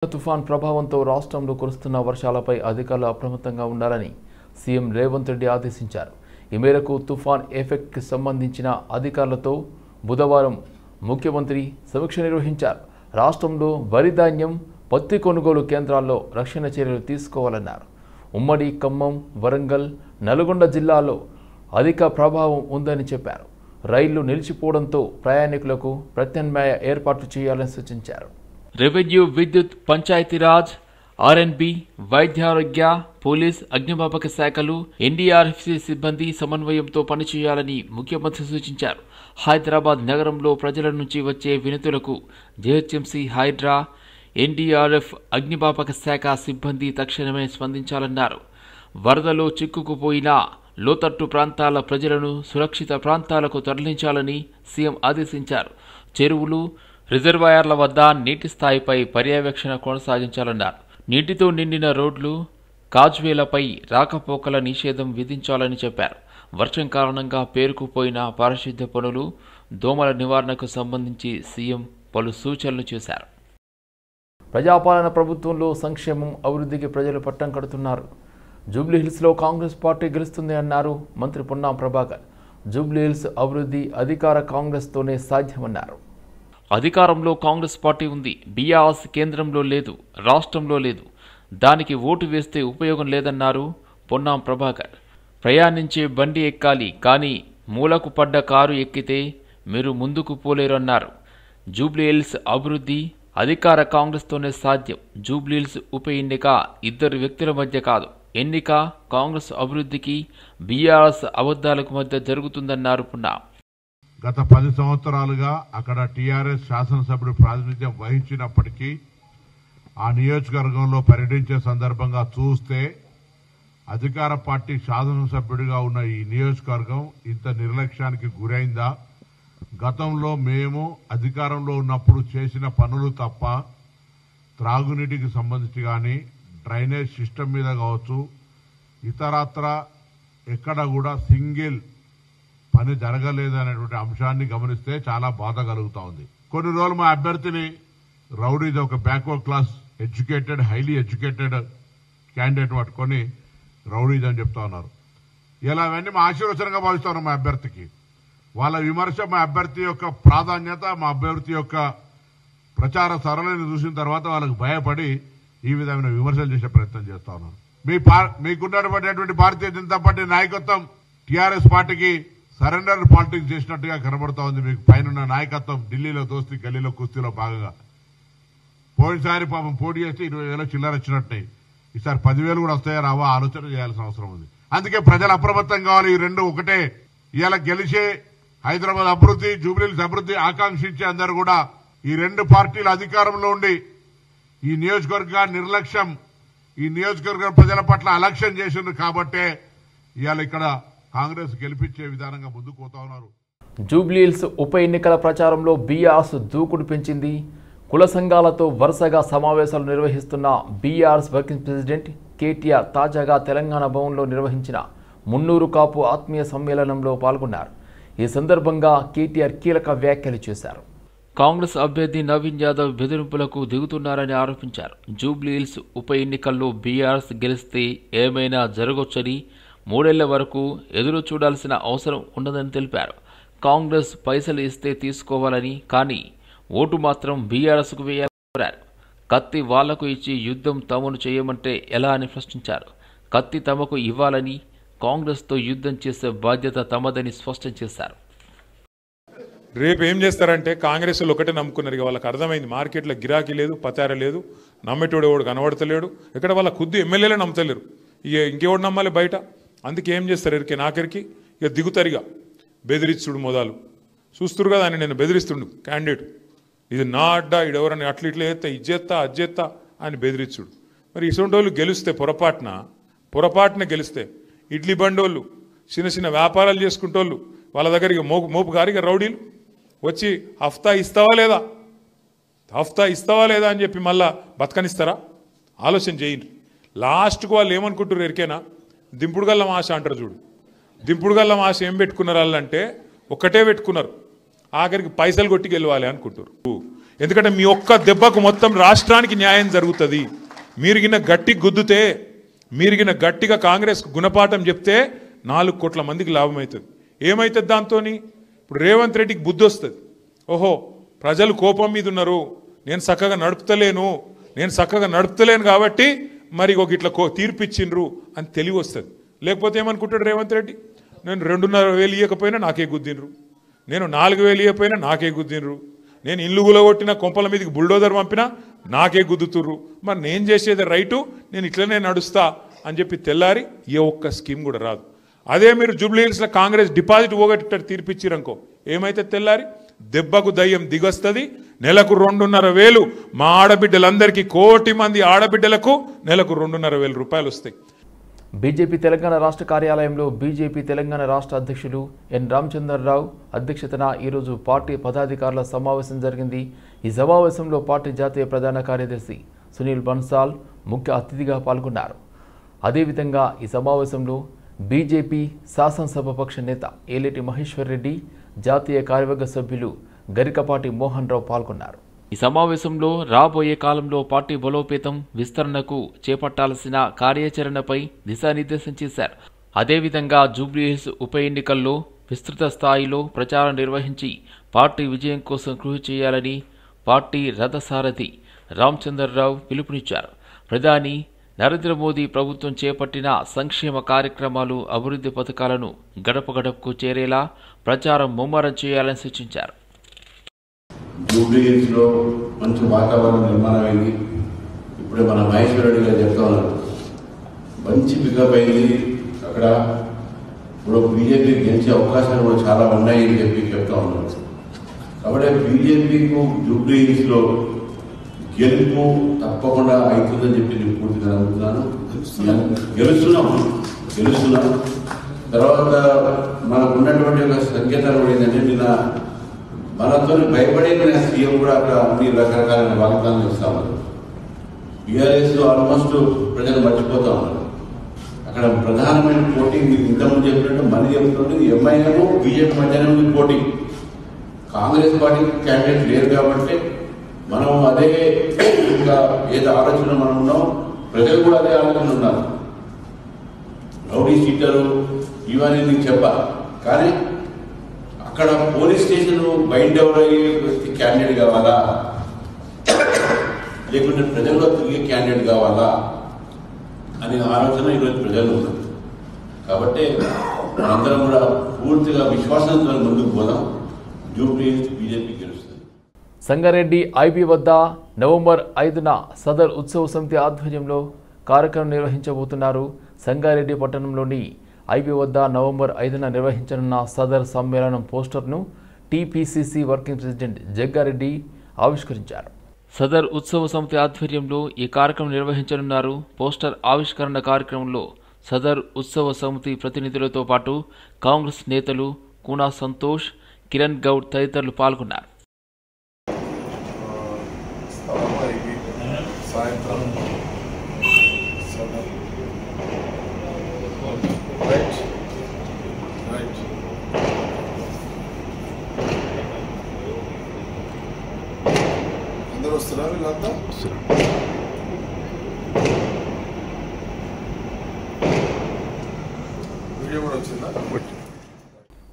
తుఫాన్ ప్రభావంతో రాష్ట్రంలో కురుస్తున్న వర్షాలపై అధికారులు అప్రమత్తంగా ఉండాలని సీఎం రేవంత్ రెడ్డి ఆదేశించారు. ఈ మేరకు తుఫాన్ ఎఫెక్ట్కి సంబంధించిన అధికారులతో బుధవారం ముఖ్యమంత్రి సమీక్ష నిర్వహించారు. రాష్ట్రంలో వరి ధాన్యం, పత్తి కొనుగోలు కేంద్రాల్లో రక్షణ చర్యలు తీసుకోవాలన్నారు. ఉమ్మడి ఖమ్మం, వరంగల్, నల్గొండ జిల్లాల్లో అధిక ప్రభావం ఉందని చెప్పారు. రైళ్లు నిలిచిపోవడంతో ప్రయాణికులకు ప్రత్యామ్నాయ ఏర్పాట్లు చేయాలని సూచించారు. రెవెన్యూ, విద్యుత్, పంచాయతీరాజ్, ఆర్ఎండ్బి, వైద్యారోగ్య, పోలీస్, అగ్నిమాపక శాఖలు, ఎన్డీఆర్ఎఫ్ సిబ్బంది సమన్వయంతో పనిచేయాలని ముఖ్యమంత్రి సూచించారు. హైదరాబాద్ నగరంలో ప్రజల నుంచి వచ్చే వినతులకు జీహెచ్ఎంసీ, హైడ్రా, ఎన్డీఆర్ఎఫ్, అగ్నిమాపక శాఖ సిబ్బంది తక్షణమే స్పందించాలన్నారు. వరదలో చిక్కుకుపోయిన లోతట్టు ప్రాంతాల ప్రజలను సురక్షిత ప్రాంతాలకు తరలించాలని సీఎం ఆదేశించారు. చెరువులు, రిజర్వాయర్ల వద్ద నీటి స్థాయిపై పర్యవేక్షణ కొనసాగించాలన్నారు. నీటితో నిండిన రోడ్లు, కాజ్వేలపై రాకపోకల నిషేధం విధించాలని చెప్పారు. వర్షం కారణంగా పేరుకుపోయిన పారిశుద్ధ్య పనులు, దోమల నివారణకు సంబంధించి సీఎం పలు సూచనలు చేశారు. ప్రజాపాలన ప్రభుత్వంలో సంక్షేమం, అభివృద్ధికి ప్రజలు పట్టం కడుతున్నారు. జూబ్లీహిల్స్లో కాంగ్రెస్ పార్టీ గెలుస్తుంది అన్నారు మంత్రి పొన్నం ప్రభాకర్. జూబ్లీహిల్స్ అభివృద్ధి అధికార కాంగ్రెస్తోనే సాధ్యమన్నారు. అధికారంలో కాంగ్రెస్ పార్టీ ఉంది. బీఆర్ఎస్ కేంద్రంలో లేదు, రాష్ట్రంలో లేదు. దానికి ఓటు వేస్తే ఉపయోగం లేదన్నారు పొన్నం ప్రభాకర్. ప్రయాణించే బండి ఎక్కాలి, కానీ మూలకు పడ్డ కారు ఎక్కితే మీరు ముందుకు పోలేరన్నారు. జూబ్లీహిల్స్ అభివృద్ధి అధికార కాంగ్రెస్తోనే సాధ్యం. జూబ్లీహిల్స్ ఉప ఎన్నిక ఇద్దరు వ్యక్తుల మధ్య కాదు. ఎన్నిక కాంగ్రెస్ అభివృద్ధికి, బీఆర్ఎస్ అబద్ధాలకు మధ్య జరుగుతుందన్నారు పొన్నం. గత 10 సంవత్సరాలుగా అక్కడ టీఆర్ఎస్ శాసనసభ్యుడు ప్రాతినిధ్యం వహించినప్పటికీ ఆ నియోజకవర్గంలో పర్యటించే సందర్భంగా చూస్తే అధికార పార్టీ శాసనసభ్యుడిగా ఉన్న ఈ నియోజకవర్గం ఇంత నిర్లక్ష్యానికి గురైందా? గతంలో మేము అధికారంలో ఉన్నప్పుడు చేసిన పనులు తప్ప త్రాగునీటికి సంబంధించి కానీ, డ్రైనేజ్ సిస్టమ్ మీద కావచ్చు, ఇతరత్ర ఎక్కడ కూడా సింగిల్ పని జరగలేదు అనేటువంటి అంశాన్ని గమనిస్తే చాలా బాధ కలుగుతా ఉంది. కొన్ని రోజులు మా అభ్యర్థిని రౌడీది, ఒక backward class educated, highly educated candidate పట్టుకొని రౌడీది అని చెప్తా ఉన్నారు. ఇలా అవన్నీ మా ఆశీర్వచనంగా భావిస్తా ఉన్నారు మా అభ్యర్థికి. వాళ్ళ విమర్శ మా అభ్యర్థి యొక్క ప్రాధాన్యత, మా అభ్యర్థి యొక్క ప్రచార సరళిని చూసిన తర్వాత వాళ్ళకు భయపడి ఈ విధమైన విమర్శలు చేసే ప్రయత్నం చేస్తా ఉన్నారు. మీకున్నటువంటి భారతీయ జనతా పార్టీ నాయకత్వం టీఆర్ఎస్ పార్టీకి సరెండర్ పాలిటిక్స్ చేసినట్టుగా కనబడతా ఉంది. మీకు పైన నాయకత్వం ఢిల్లీలో దోస్తీ, గల్లీలో కుస్తీలో భాగంగా పోయినసారి పాపం పోటీ చేస్తే 20,000 చిల్లర వచ్చినట్టున్నాయి. ఈసారి 10,000 కూడా వస్తాయో రావో ఆలోచన చేయాల్సిన అవసరం ఉంది. అందుకే ప్రజలు అప్రమత్తం కావాలి. ఈ రెండు ఒకటే. ఇవాళ గెలిచే హైదరాబాద్ అభివృద్ధి, జూబ్లీహిల్స్ అభివృద్ధి ఆకాంక్షించే అందరూ కూడా ఈ రెండు పార్టీలు అధికారంలో ఉండి ఈ నియోజకవర్గ నిర్లక్ష్యం, ఈ నియోజకవర్గ ప్రజల పట్ల అలక్ష్యం చేసిండ్రు కాబట్టే ఇవాళ ఇక్కడ కాంగ్రెస్ గెలిపించే విధానంగా ముందుకు పోతా ఉన్నారు. జూబ్లీహిల్స్ ఉప ఎన్నికల ప్రచారంలో బీఆర్ఎస్ దూకుడు పెంచింది. కుల సంఘాలతో వరుసగా సమావేశాలు నిర్వహిస్తున్న బీఆర్ఎస్ వర్కింగ్ ప్రెసిడెంట్ కేటీఆర్ తాజాగా తెలంగాణ భవన్లో నిర్వహించిన మున్నూరు కాపు ఆత్మీయ సమ్మేళనంలో పాల్గొన్నారు. ఈ సందర్భంగా కేటీఆర్ కీలక వ్యాఖ్యలు చేశారు. కాంగ్రెస్ అభ్యర్థి నవీన్ యాదవ్ బెదిరింపులకు దిగుతున్నారని ఆరోపించారు. జూబ్లీహిల్స్ ఉప ఎన్నికల్లో బీఆర్ఎస్ గెలిస్తే ఏమైనా జరగొచ్చని, 3 ఏళ్ల వరకు ఎదురు చూడాల్సిన అవసరం ఉండదని తెలిపారు. కాంగ్రెస్ పైసలు ఇస్తే తీసుకోవాలని, కానీ ఓటు మాత్రం బీఆర్ఎస్కు వేయాలన్నారు. కత్తి వాళ్లకు ఇచ్చి యుద్ధం తమను చేయమంటే ఎలా అని ప్రశ్నించారు. కత్తి తమకు ఇవ్వాలని, కాంగ్రెస్తో యుద్ధం చేసే బాధ్యత తమదని స్పష్టం చేశారు. రేపు ఏం చేస్తారంటే కాంగ్రెస్ వాళ్ళు ఒకటే నమ్ముకున్నారు. ఇక వాళ్ళకి అర్థమైంది, మార్కెట్లో గిరాకీ లేదు, పతార లేదు, నమ్మేటోడు ఎవడు కనబడతలేడు. ఇక్కడ వాళ్ళ ఖుద్దు ఎమ్మెల్యేలే నమ్ముతలేరు. ఇక ఇంకెవడు నమ్మాలి బయట? అందుకే ఏం చేస్తారు, నాకరికి ఇక దిగుతారుగా బెదిరిస్తుడు మొదలు చూస్తురు కదా అని. నేను బెదిరిస్తుండు క్యాండిడేట్, ఇది నా అడ్డా, ఇడెవరని అట్లా ఇట్లా చేస్తా, ఇజ్జెత్తా అజ్జెత్తా అని బెదిరిస్తుడు. మరి ఇటువంటి వాళ్ళు గెలిస్తే పొరపాటున గెలిస్తే ఇడ్లీ బండోళ్ళు, చిన్న చిన్న వ్యాపారాలు చేసుకుంటోళ్ళు, వాళ్ళ దగ్గరికి మోపు గారిగా రౌడీలు వచ్చి హఫ్తా ఇస్తావా లేదా అని చెప్పి మళ్ళా బతకనిస్తారా? ఆలోచన చేయండి. లాస్ట్కు వాళ్ళు ఏమనుకుంటారు ఎరికేనా? దింపుడు గల్లం ఆశ అంటారు చూడు. దింపుడు గల్లం ఆశ ఏం పెట్టుకున్నారు వాళ్ళంటే, ఒక్కటే పెట్టుకున్నారు, ఆఖరికి పైసలు కొట్టి గెలవాలి అనుకుంటారు. ఎందుకంటే మీ ఒక్క దెబ్బకు మొత్తం రాష్ట్రానికి న్యాయం జరుగుతుంది. మీరు గిన్న గట్టి గుద్దుతే, మీరు గిన్న గట్టిగా కాంగ్రెస్ గుణపాఠం చెప్తే 4 కోట్ల మందికి లాభం అవుతుంది. ఏమవుతుంది దాంతో? ఇప్పుడు రేవంత్ రెడ్డికి బుద్ధి వస్తుంది. ఓహో, ప్రజలు కోపం మీద ఉన్నారు, నేను చక్కగా నడుపుతలేను కాబట్టి మరి ఒక ఇట్లా తీర్పిచ్చిండ్రు అని తెలివి వస్తుంది. లేకపోతే ఏమనుకుంటాడు రేవంత్ రెడ్డి, నేను 2,500 ఇవ్వకపోయినా నాకే గుద్దిండ్రు, నేను 4,000 ఇవ్వకపోయినా నాకే గుద్దిండ్రు, నేను ఇల్లు గులగొట్టిన కొంపల మీదకి బుల్డోజర్ పంపినా నాకే గుద్దుతుర్రు, మరి నేను చేసేది రైటు, నేను ఇట్లనే నడుస్తా అని చెప్పి తెల్లారి ఏ ఒక్క స్కీమ్ కూడా రాదు. అదే మీరు జూబ్లీ హిల్స్లో కాంగ్రెస్ డిపాజిట్ పోగొట్టి తీర్పిచ్చిరనుకో, ఏమైతే తెల్లారి దెబ్బకు దయ్యం దిగొస్తుంది. నెలకు 2,500 మా ఆడబిడ్డలందరికీ, 1 కోటి మంది ఆడబిడ్డలకు నెలకు 2,500 రూపాయలు వస్తాయి. బీజేపీ తెలంగాణ రాష్ట్ర కార్యాలయంలో బీజేపీ తెలంగాణ రాష్ట్ర అధ్యక్షులు ఎన్ రామచంద్రరావు అధ్యక్షతన ఈరోజు పార్టీ పదాధికారుల సమావేశం జరిగింది. ఈ సమావేశంలో పార్టీ జాతీయ ప్రధాన కార్యదర్శి సునీల్ బన్సాల్ ముఖ్య అతిథిగా పాల్గొన్నారు. అదేవిధంగా ఈ సమావేశంలో బీజేపీ శాసనసభ పక్ష నేత ఏలేటి మహేశ్వర్ రెడ్డి, జాతీయ కార్యవర్గ సభ్యులు గరికపాటి మోహన్ రావు పాల్గొన్నారు. ఈ సమావేశంలో రాబోయే కాలంలో పార్టీ బలోపేతం, విస్తరణకు చేపట్టాల్సిన కార్యాచరణపై దిశానిర్దేశం చేశారు. అదేవిధంగా జూబ్లీహిల్స్ ఉప ఎన్నికల్లో విస్తృత స్థాయిలో ప్రచారం నిర్వహించి పార్టీ విజయం కోసం కృషి చేయాలని పార్టీ రథసారథి రామచంద్రరావు పిలుపునిచ్చారు. ప్రధాని నరేంద్ర మోదీ ప్రభుత్వం చేపట్టిన సంక్షేమ కార్యక్రమాలు, అభివృద్ధి పథకాలను గడప గడపకు చేరేలా ప్రచారం ముమ్మరం చేయాలని సూచించారు. జూబ్లీ హిల్స్ లో మంచి వాతావరణం నిర్మాణం అయింది. ఇప్పుడే మన మహేశ్వర్ రెడ్డి గారు చెప్తా ఉన్నారు, మంచి పికప్ అయింది. అక్కడ ఇప్పుడు బీజేపీ గెలిచే అవకాశాలు కూడా చాలా ఉన్నాయి అని చెప్తా ఉన్నారు. కాబట్టి బీజేపీకు జూబ్లీ హిల్స్ లో గెలుపు తప్పకుండా అవుతుందని చెప్పి నేను పూర్తిగా నమ్ముతున్నాను. గెలుస్తున్నాం. తర్వాత మనకు ఉన్నటువంటి ఒక సంకేతాలు కూడా ఏంటంటే, నిన్న మనతో భయపడిన సీఎం కూడా అక్కడ అన్ని రకరకాల వాగ్దానాలు ఇస్తా ఉన్నారు. బీఆర్ఎస్ ఆల్మోస్ట్ ప్రజలు మర్చిపోతా ఉన్నారు. అక్కడ ప్రధానమైన పోటీ మీకు ఇంతకుముందు చెప్పినట్టు మళ్ళీ చెప్తున్నది ఎంఐఎం బీజేపీ మధ్యనే ఉంది పోటీ. కాంగ్రెస్ పార్టీకి క్యాండిడేట్ లేరు కాబట్టి మనం అదే ఇంకా ఏదో ఆలోచన మనం ఉన్నాం, ప్రజలు కూడా అదే ఆలోచన ఉన్నారు. రౌడీ సీటరు ఇవన్నీ నీకు చెప్పాలి, కానీ అక్కడ పోలీస్ స్టేషన్ బయట ఎవరయ్యే వ్యక్తి క్యాండిడేట్ కావాలా, లేకుంటే ప్రజల్లో తిరిగే క్యాండిడేట్ కావాలా అనే ఆలోచన ఈరోజు ప్రజలు ఉన్నారు. కాబట్టి మనందరం కూడా పూర్తిగా విశ్వాసంతో ముందుకు పోదాం. జూబ్లీ బీజేపీ గెలుస్తుంది. సంగారెడ్డి ఐబీ వద్ద నవంబర్ 5న సదర్ ఉత్సవ సమితి ఆధ్వర్యంలో కార్యక్రమం నిర్వహించబోతున్నారు. సంగారెడ్డి పట్టణంలోని ఐబీ వద్ద నవంబర్ 5న నిర్వహించనున్న సదర్ సమ్మేళనం పోస్టర్ను టీపీసీసీ వర్కింగ్ ప్రెసిడెంట్ జగ్గారెడ్డి ఆవిష్కరించారు. సదర్ ఉత్సవ సమితి ఆధ్వర్యంలో ఈ కార్యక్రమం నిర్వహించనున్నారు. పోస్టర్ ఆవిష్కరణ కార్యక్రమంలో సదర్ ఉత్సవ సమితి ప్రతినిధులతో పాటు కాంగ్రెస్ నేతలు కూనా సంతోష్, కిరణ్ గౌడ్ తదితరులు పాల్గొన్నారు.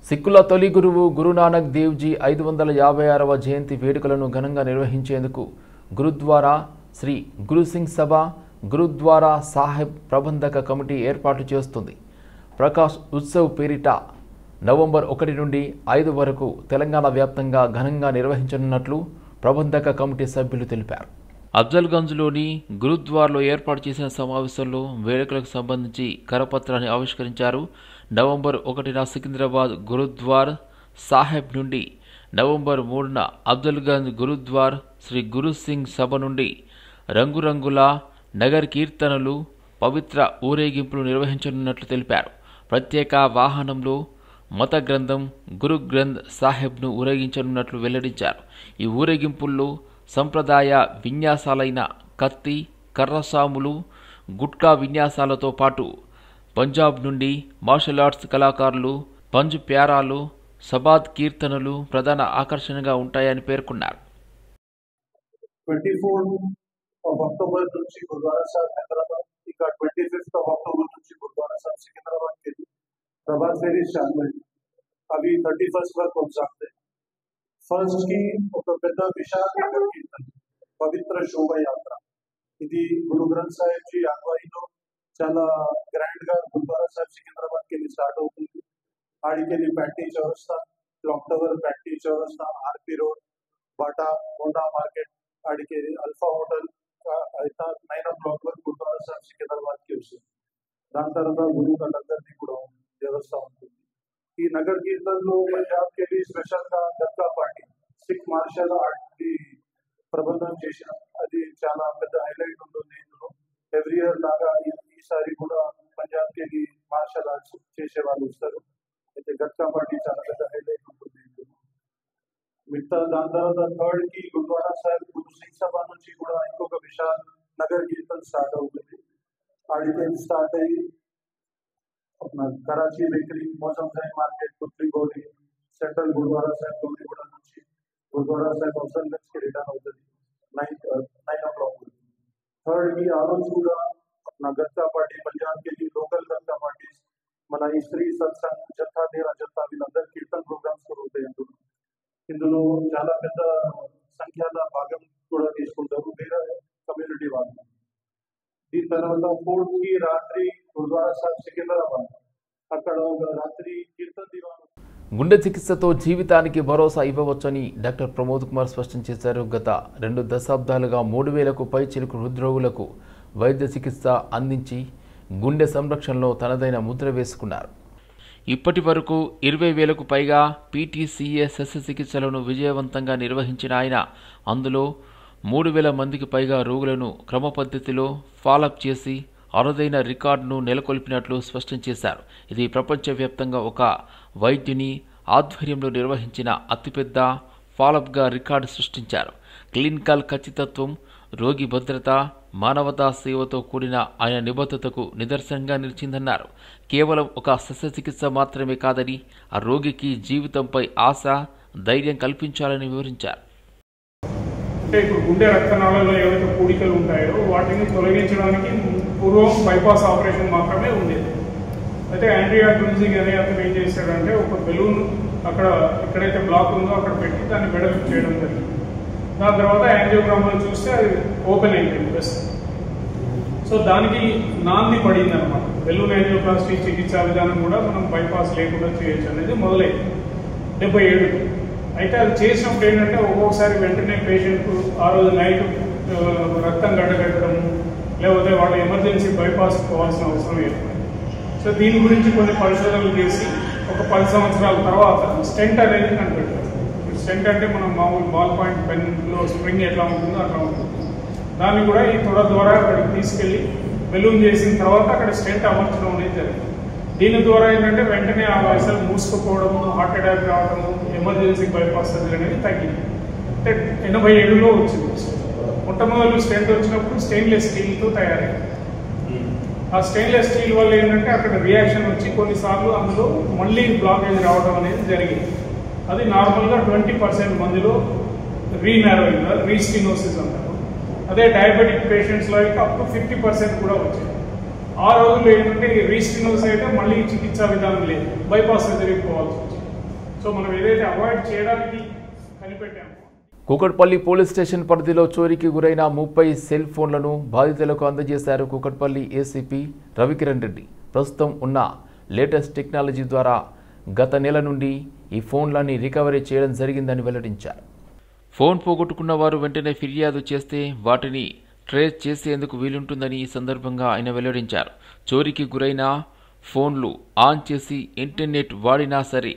సిక్కుల తొలి గురువు గురునానక్ దేవ్జీ 556వ జయంతి వేడుకలను ఘనంగా నిర్వహించేందుకు గురుద్వారా శ్రీ గురుసింగ్ సభ, గురుద్వారా సాహెబ్ ప్రబంధక కమిటీ ఏర్పాటు చేస్తుంది. ప్రకాష్ ఉత్సవ్ పేరిట నవంబర్ 1 నుండి 5 వరకు తెలంగాణ వ్యాప్తంగా ఘనంగా నిర్వహించనున్నట్లు ప్రబంధక కమిటీ సభ్యులు తెలిపారు. అఫ్జల్గంజ్లోని గురుద్వార్లో ఏర్పాటు చేసిన సమావేశంలో వేడుకలకు సంబంధించి కరపత్రాన్ని ఆవిష్కరించారు. నవంబర్ 1న సికింద్రాబాద్ గురుద్వార్ సాహెబ్ నుండి, నవంబర్ 3న అఫ్జల్గంజ్ గురుద్వార్ శ్రీ గురు సింగ్ సభ నుండి రంగురంగుల నగర్ కీర్తనలు, పవిత్ర ఊరేగింపులు నిర్వహించనున్నట్లు తెలిపారు. ప్రత్యేక వాహనంలో మత గ్రంథం గురు గ్రంథ్ సాహెబ్ను ఊరేగించనున్నట్లు వెల్లడించారు. ఈ ఊరేగింపుల్లో సంప్రదాయ విన్యాసాలైన కత్తి, కర్రసాములు, గుట్కా విన్యాసాలతో పాటు పంజాబ్ నుండి మార్షల్ ఆర్ట్స్ కళాకారులు, పంజ్ ప్యారాలు, సబాద్ కీర్తనలు ప్రధాన ఆకర్షణగా ఉంటాయని పేర్కొన్నారు. 24 అక్టోబర్ నుంచి గురుద్వారా సాహిబ్ హైదరాబాద్, ఇంకా 25 అక్టోబర్ నుంచి గురుద్వారా సాహిబ్ సికింద్రాబాద్ के प्रभात फेरी शामिल अभी 31 वరకు కొనసాగుతాయి. ఫస్ట్ కి ఒక పెద్ద విశాల నగర కీర్తన పవిత్ర శోభయాత్ర, ఇది గురు గ్రంథ్ సాహిబ్ జీ ఆధ్వర్యంలో చాలా గ్రాండ్ గా గురుద్వారా సాహిబ్ సికింద్రాబాద్ కి స్టార్ట్ అవుతుంది. ఆడికెళ్ళి ప్యాటీ చౌరస్తా, క్లాక్ టవర్, ప్యాటీ చౌరస్తా, RP road, Bata Honda market, ఆడికెళ్ళి అల్ఫా హోటల్ అయితే 9 o'clock వరకు గురుద్వారా సాహిబ్ సికింద్రాబాద్ కి వస్తుంది. దాని తర్వాత గురువు का लंगर भी కూడా వ్యవస్థ ఉంటుంది. ఈ నగర్ కీర్తనలో పంజాబ్ के लिए స్పెషల్ గా గద్కా పార్టీ సిక్ మార్షల్ ఆర్ట్ కి ప్రబంధం చేసిన, అది చాలా పెద్ద హైలైట్ ఉంటుంది. ఇందులో ఎవ్రీ ఇయర్ లాగా ఈసారి కూడా పంజాబ్ के लिए మార్షల్ ఆర్ట్స్ చేసే వాళ్ళు వస్తారు. అయితే గద్కా పార్టీ చాలా పెద్ద హైలైట్ ఉంటుంది. మిగతా దాని తర్వాత థర్డ్ కి గురుద్వారా సాహిబ్ గురు సింగ్ సభ నుంచి కూడా ఇంకొక విశాల్ నగర్ కీర్తన స్టార్ట్ అవుతుంది. ఆడికి స్టార్ట్ అయ్యి अपना कराची बेकरी, मौसम साहिब मार्केट, पुत्री गोली, सेंट्रल गुरुद्वारा साहिब गोलीगुड़ा నుంచి गुरुद्वारा साहिब अफजलगंज के रिटर्न అవుతుంది 9 o'clock. थर्ड की आरोज కూడా अपना गद्का पार्टी पंजाब के लिए लोकल गद्का पार्टी మన స్త్రీ సత్సంగ్ జత్తా దేరా జత్తా వీళ్ళందరూ కీర్తన ప్రోగ్రామ్స్ కూడా ఉంటాయి. ఇందులో చాలా పెద్ద సంఖ్యలో భాగం కూడా తీసుకుంటారు వేరే కమ్యూనిటీ వాళ్ళు. దీని తర్వాత ఫోర్త్ కి రాత్రి గురుద్వారా సాహిబ్ సికింద్రాబాద్, అక్కడ రాత్రి కీర్తన దివాన్. గుండె చికిత్సతో జీవితానికి భరోసా ఇవ్వవచ్చని డాక్టర్ ప్రమోద్ కుమార్ స్పష్టం చేశారు. గత 2 దశాబ్దాలుగా 3,000కు పైచిలుకు హృద్రోగులకు వైద్య చికిత్స అందించి గుండె సంరక్షణలో తనదైన ముద్ర వేసుకున్నారు. ఇప్పటి వరకు 20,000కు పైగా పీటీసీఏ శస్త్రచికిత్సలను విజయవంతంగా నిర్వహించిన ఆయన అందులో 3,000 మందికి పైగా రోగులను క్రమపద్ధతిలో ఫాలోఅప్ చేసి అరుదైన రికార్డును నెలకొల్పినట్లు స్పష్టం చేశారు. ఇది ప్రపంచవ్యాప్తంగా ఒక వైద్యుని ఆధ్వర్యంలో నిర్వహించిన అతిపెద్ద ఫాలోఅప్గా రికార్డు సృష్టించారు. క్లినికల్ ఖచ్చితత్వం, రోగి భద్రత, మానవతా సేవతో కూడిన ఆయన నిబద్ధతకు నిదర్శనంగా నిలిచిందన్నారు. కేవలం ఒక శస్త్రచికిత్స మాత్రమే కాదని ఆ రోగికి జీవితంపై ఆశ, ధైర్యం కల్పించాలని వివరించారు. అంటే ఇప్పుడు గుండె రక్తనాళాల్లో ఏవైతే పూడికలు ఉంటాయో వాటిని తొలగించడానికి పూర్వం బైపాస్ ఆపరేషన్ మాత్రమే ఉండేది. అయితే యాండ్రియా డ్రూజింగ్ అనే అతను ఏం చేశాడంటే ఒక బెలూన్ అక్కడ ఎక్కడైతే బ్లాక్ ఉందో అక్కడ పెట్టి దాన్ని వెడల్పు చేయడం జరిగింది. దాని తర్వాత యాంజియోగ్రామ్లో చూస్తే అది ఓపెన్ అయిపోయింది బెస్ట్. సో దానికి నాంది పడింది అనమాట. బెలూన్ యాంజియోప్లాస్టీ చికిత్సా విధానం కూడా మనం బైపాస్ లేకుండా చేయొచ్చు అనేది మొదలైంది 77. అయితే అది చేసినప్పుడు ఏంటంటే ఒక్కొక్కసారి వెంటనే పేషెంట్కు ఆ రోజు నైట్ రక్తం గడ్డగట్టడం, లేకపోతే వాళ్ళు ఎమర్జెన్సీ బైపాస్ పోవాల్సిన అవసరం ఏర్పడింది. సో దీని గురించి కొన్ని పరిశోధనలు చేసి ఒక 10 సంవత్సరాల తర్వాత స్టెంట్ అనేది కనిపెట్టారు. స్టెంట్ అంటే మనం మామూలు బాల్ పాయింట్ పెన్లో స్ప్రింగ్ ఎట్లా ఉంటుందో అట్లా ఉంటుంది. దాన్ని కూడా ఈ తొడ ద్వారా అక్కడికి తీసుకెళ్లి బెలూన్ చేసిన తర్వాత అక్కడ స్టెంట్ అమర్చడం అనేది జరిగింది. దీని ద్వారా ఏంటంటే వెంటనే ఆ వయసులు మూసుకుపోవడము, హార్ట్ అటాక్ రావడము, ఎమర్జెన్సీ బైపాస్ సర్జరీ అనేది తగ్గింది. అంటే 87లో వచ్చింది. మొట్టమొదటి స్టెంట్ వచ్చినప్పుడు స్టెయిన్లెస్ స్టీల్తో తయారైంది. ఆ స్టెయిన్లెస్ స్టీల్ వల్ల ఏంటంటే అక్కడ రియాక్షన్ వచ్చి కొన్నిసార్లు అందులో మళ్ళీ బ్లాకేజ్ రావడం అనేది జరిగింది. అది నార్మల్గా 20% మందిలో రీనారోయింగ్, రీస్టినోసిస్ అంటారు. అదే డయాబెటిక్ పేషెంట్స్లో అయితే అప్ టు 50% కూడా వచ్చింది. ఆ రోజుల్లో ఏంటంటే రీస్టినోసిస్ అయితే మళ్ళీ చికిత్సా విధానం లేదు, బైపాస్ సర్జరీకి పోవాల్సి వచ్చింది. సో మనం ఏదైతే అవాయిడ్ చేయడానికి కనిపెట్టాము. కూకట్పల్లి పోలీస్ స్టేషన్ పరిధిలో చోరీకి గురైన 30 సెల్ ఫోన్లను బాధితులకు అందజేశారు కూకట్పల్లి ఏసీపీ రవికిరణ్ రెడ్డి. ప్రస్తుతం ఉన్న లేటెస్ట్ టెక్నాలజీ ద్వారా గత నెల నుండి ఈ ఫోన్లని రికవరీ చేయడం జరిగిందని వెల్లడించారు. ఫోన్ పోగొట్టుకున్న వారు వెంటనే ఫిర్యాదు చేస్తే వాటిని ట్రేస్ చేసేందుకు వీలుంటుందని ఈ సందర్భంగా ఆయన వెల్లడించారు. చోరీకి గురైన ఫోన్లు ఆన్ చేసి ఇంటర్నెట్ వాడినా సరే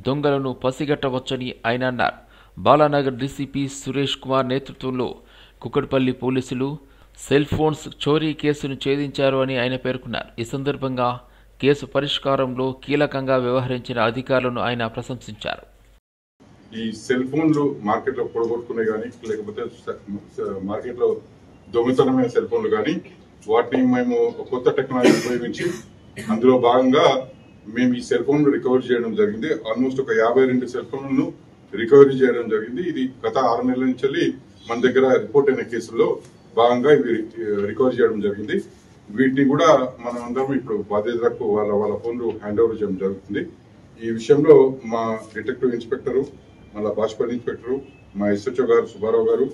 దొంగలను పసిగట్టవచ్చని ఆయన అన్నారు. బాలానగర్ డీసీపీ సురేష్ కుమార్ నేతృత్వంలో కుకట్పల్లి పోలీసులు సెల్ ఫోన్స్ చోరీ కేసును ఛేదించారు అని ఆయన పేర్కొన్నారు. ఈ సందర్భంగా కేసు పరిష్కారంలో కీలకంగా వ్యవహరించిన అధికారులను ఆయన ప్రశంసించారు. ఈ సెల్ ఫోన్లు మార్కెట్లో పొడగొట్టుకునే కానీ లేకపోతే మార్కెట్లో దొంగతనమైన సెల్ ఫోన్లు కానీ వాటిని మేము కొత్త టెక్నాలజీ ఉపయోగించి అందులో భాగంగా మేము ఈ సెల్ ఫోన్లు రికవరీ చేయడం జరిగింది. ఆల్మోస్ట్ ఒక 52 సెల్ ఫోన్లను రికవరీ చేయడం జరిగింది. ఇది గత 6 నెలల నుంచి మన దగ్గర రిపోర్ట్ అయిన కేసుల్లో భాగంగా ఇవి రికవర్ చేయడం జరిగింది. వీటిని కూడా మనం అందరం ఇప్పుడు బాధితులకు వాళ్ళ ఫోన్లు హ్యాండ్ ఓవర్ చేయడం జరుగుతుంది. ఈ విషయంలో మా డిటెక్టివ్ ఇన్స్పెక్టరు, మళ్ళా బాష్పల్లి ఇన్స్పెక్టరు, మా ఎస్హెచ్ఓ గారు సుబ్బారావు గారు,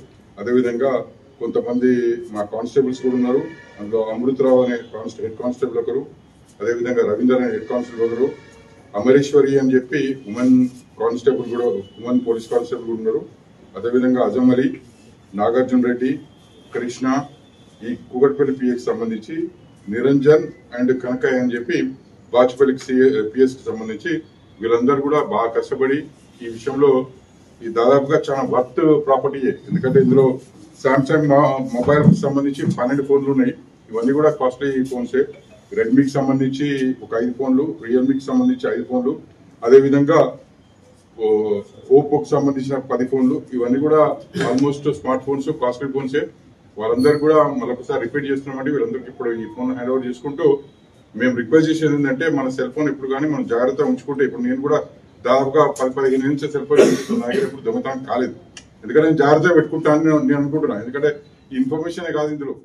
అదేవిధంగా కొంతమంది మా కానిస్టేబుల్స్ కూడా ఉన్నారు. అందులో అమృతరావు అనే హెడ్ కానిస్టేబుల్ ఒకరు, అదేవిధంగా రవీందర్ అనే హెడ్ కానిస్టేబుల్ ఒకరు, అమరేశ్వరి అని చెప్పి ఉమెన్ కానిస్టేబుల్ కూడా, ఉమెన్ పోలీస్ కానిస్టేబుల్ కూడా ఉన్నారు. అదేవిధంగా అజం అలీ, నాగార్జున రెడ్డి, కృష్ణ, ఈ కూకట్పల్లి పిఎస్కి సంబంధించి నిరంజన్ అండ్ కనకయ్య అని చెప్పి బాచ్పల్లి పిఎస్ కి సంబంధించి వీళ్ళందరూ కూడా బాగా కష్టపడి ఈ విషయంలో ఈ దాదాపుగా చాలా వర్త్ ప్రాపర్టీయే. ఎందుకంటే ఇందులో సామ్సంగ్ మొబైల్ కి సంబంధించి 12 ఫోన్లు ఉన్నాయి. ఇవన్నీ కూడా కాస్ట్లీ ఫోన్సే. రెడ్మీకి సంబంధించి ఒక 5 ఫోన్లు, రియల్మీకి సంబంధించి 5 ఫోన్లు, అదేవిధంగా ఓపోకి సంబంధించిన 10 ఫోన్లు. ఇవన్నీ కూడా ఆల్మోస్ట్ స్మార్ట్ ఫోన్స్, కాస్ట్లీ ఫోన్సే. వాళ్ళందరూ కూడా మరొకసారి రిపీట్ చేస్తున్నామంటే వీళ్ళందరికీ ఇప్పుడు ఈ ఫోన్ హ్యాండ్ ఓవర్ చేసుకుంటూ మేము రిక్వెస్ట్ చేసేది ఏంటంటే మన సెల్ ఫోన్ ఇప్పుడు కానీ మనం జాగ్రత్తగా ఉంచుకుంటే, ఇప్పుడు నేను కూడా దాదాపుగా 10-15 నుంచి సెల్ ఫోన్ నా దగ్గర ఇప్పుడు దొంగతనం కాలేదు. ఎందుకంటే నేను జాగ్రత్తగా పెట్టుకుంటానని నేను అనుకుంటున్నాను. ఎందుకంటే ఇన్ఫర్మేషన్ కాదు ఇందులో